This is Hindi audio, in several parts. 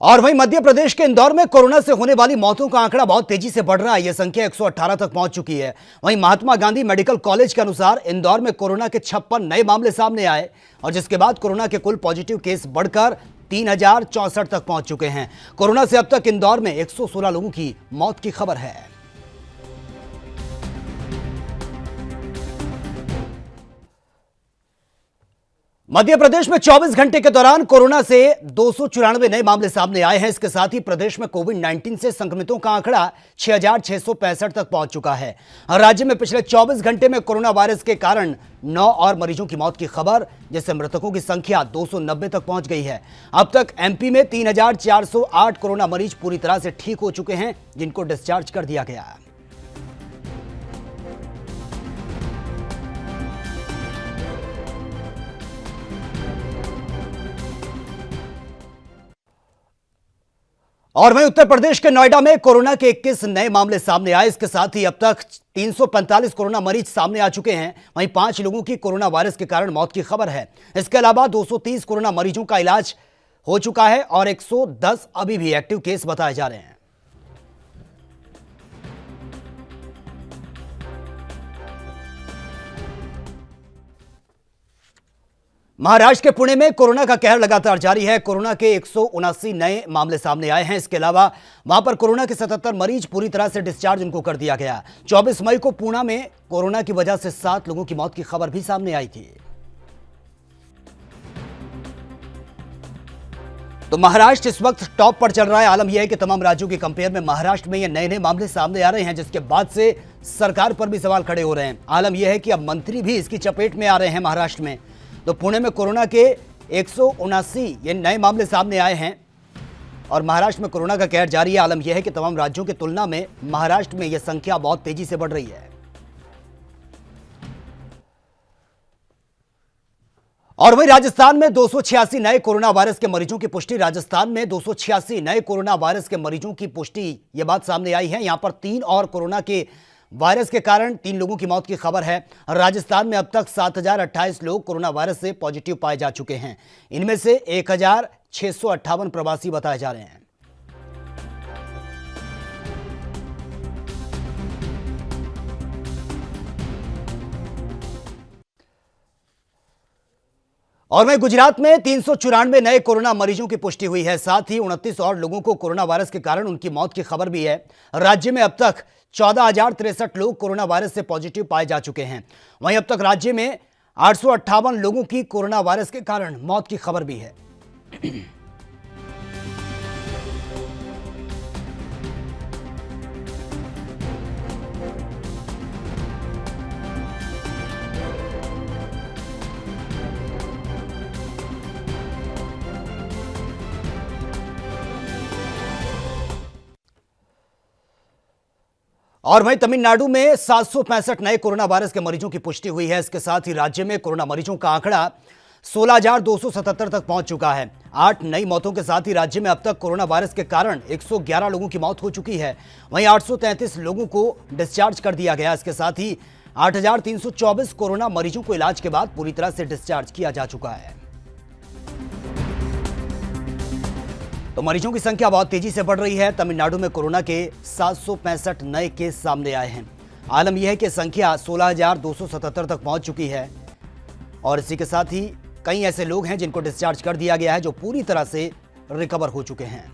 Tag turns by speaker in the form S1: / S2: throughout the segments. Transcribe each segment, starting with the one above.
S1: और वहीं मध्य प्रदेश के इंदौर में कोरोना से होने वाली मौतों का आंकड़ा बहुत तेजी से बढ़ रहा है। यह संख्या 118 तक पहुंच चुकी है। वहीं महात्मा गांधी मेडिकल कॉलेज के अनुसार इंदौर में कोरोना के 56 नए मामले सामने आए और जिसके बाद कोरोना के कुल पॉजिटिव केस बढ़कर 3064 तक पहुंच चुके हैं। कोरोना से अब तक इंदौर में 116 लोगों की मौत की खबर है। मध्य प्रदेश में 24 घंटे के दौरान कोरोना से 294 नए मामले सामने आए हैं। इसके साथ ही प्रदेश में कोविड-19 से संक्रमितों का आंकड़ा 6665 तक पहुंच चुका है। राज्य में पिछले 24 घंटे में कोरोना वायरस के कारण 9 और मरीजों की मौत की खबर, जिससे मृतकों की संख्या 290 तक पहुंच गई है। अब तक एमपी में 3408 कोरोना मरीज पूरी तरह से ठीक हो चुके हैं, जिनको डिस्चार्ज कर दिया गया है। और वहीं उत्तर प्रदेश के नोएडा में कोरोना के 21 नए मामले सामने आए। इसके साथ ही अब तक 345 कोरोना मरीज सामने आ चुके हैं। वहीं 5 लोगों की कोरोना वायरस के कारण मौत की खबर है। इसके अलावा 230 कोरोना मरीजों का इलाज हो चुका है और 110 अभी भी एक्टिव केस बताए जा रहे हैं। महाराष्ट्र के पुणे में कोरोना का कहर लगातार जारी है। कोरोना के 179 नए मामले सामने आए हैं। इसके अलावा वहां पर कोरोना के 77 मरीज पूरी तरह से डिस्चार्ज उनको कर दिया गया। 24 मई को पुणे में कोरोना की वजह से 7 लोगों की मौत की खबर भी सामने आई थी। तो महाराष्ट्र इस वक्त टॉप पर चल रहा है। आलम यह है कि तमाम राज्यों के कंपेयर में महाराष्ट्र में ये नए नए मामले सामने आ रहे हैं, जिसके बाद से सरकार पर भी सवाल खड़े हो रहे हैं। आलम यह है कि अब मंत्री भी इसकी चपेट में आ रहे हैं महाराष्ट्र में। तो पुणे में कोरोना के 179 ये नए मामले सामने आए हैं और महाराष्ट्र में कोरोना का कहर जारी है। आलम यह है कि तमाम राज्यों की तुलना में महाराष्ट्र में यह संख्या बहुत तेजी से बढ़ रही है। और वहीं राजस्थान में 286 नए कोरोना वायरस के मरीजों की पुष्टि। राजस्थान में 286 नए कोरोना वायरस के मरीजों की पुष्टि यह बात सामने आई है। यहां पर 3 और कोरोना के वायरस के कारण 3 लोगों की मौत की खबर है। राजस्थान में अब तक 7028 लोग कोरोना वायरस से पॉजिटिव पाए जा चुके हैं। इनमें से 1658 प्रवासी बताए जा रहे हैं। और वहीं गुजरात में 394 नए कोरोना मरीजों की पुष्टि हुई है। साथ ही 29 और लोगों को कोरोना वायरस के कारण उनकी मौत की खबर भी है। राज्य में अब तक 14,063 लोग कोरोना वायरस से पॉजिटिव पाए जा चुके हैं। वहीं अब तक राज्य में 858 लोगों की कोरोना वायरस के कारण मौत की खबर भी है। और वहीं तमिलनाडु में 765 नए कोरोना वायरस के मरीजों की पुष्टि हुई है। इसके साथ ही राज्य में कोरोना मरीजों का आंकड़ा 16,277 तक पहुंच चुका है। 8 नई मौतों के साथ ही राज्य में अब तक कोरोना वायरस के कारण 111 लोगों की मौत हो चुकी है। वहीं 833 लोगों को डिस्चार्ज कर दिया गया। इसके साथ ही 8,324 कोरोना मरीजों को इलाज के बाद पूरी तरह से डिस्चार्ज किया जा चुका है। तो मरीजों की संख्या बहुत तेजी से बढ़ रही है। तमिलनाडु में कोरोना के 765 नए केस सामने आए हैं। आलम यह है कि संख्या 16,277 तक पहुंच चुकी है और इसी के साथ ही कई ऐसे लोग हैं जिनको डिस्चार्ज कर दिया गया है, जो पूरी तरह से रिकवर हो चुके हैं।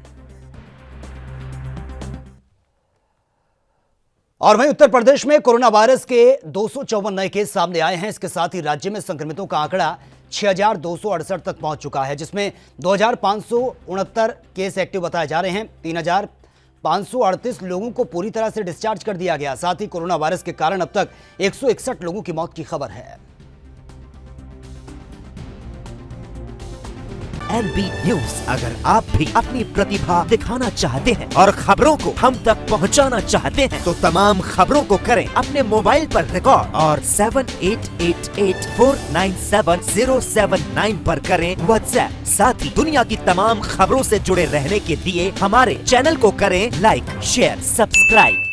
S1: और वहीं उत्तर प्रदेश में कोरोना वायरस के 254 नए केस सामने आए हैं। इसके साथ ही राज्य में संक्रमितों का आंकड़ा 6,268 तक पहुंच चुका है, जिसमेमें 2,569 केस एक्टिव बताए जा रहे हैं। 3,538 लोगों को पूरी तरह से डिस्चार्ज कर दिया गया। साथ ही कोरोना वायरस के कारण अब तक 161 लोगों की मौत की खबर है।
S2: NB न्यूज, अगर आप भी अपनी प्रतिभा दिखाना चाहते हैं और खबरों को हम तक पहुंचाना चाहते हैं, तो तमाम खबरों को करें अपने मोबाइल पर रिकॉर्ड और 7888497079 पर करें व्हाट्सएप। साथ ही दुनिया की तमाम खबरों से जुड़े रहने के लिए हमारे चैनल को करें लाइक, शेयर, सब्सक्राइब।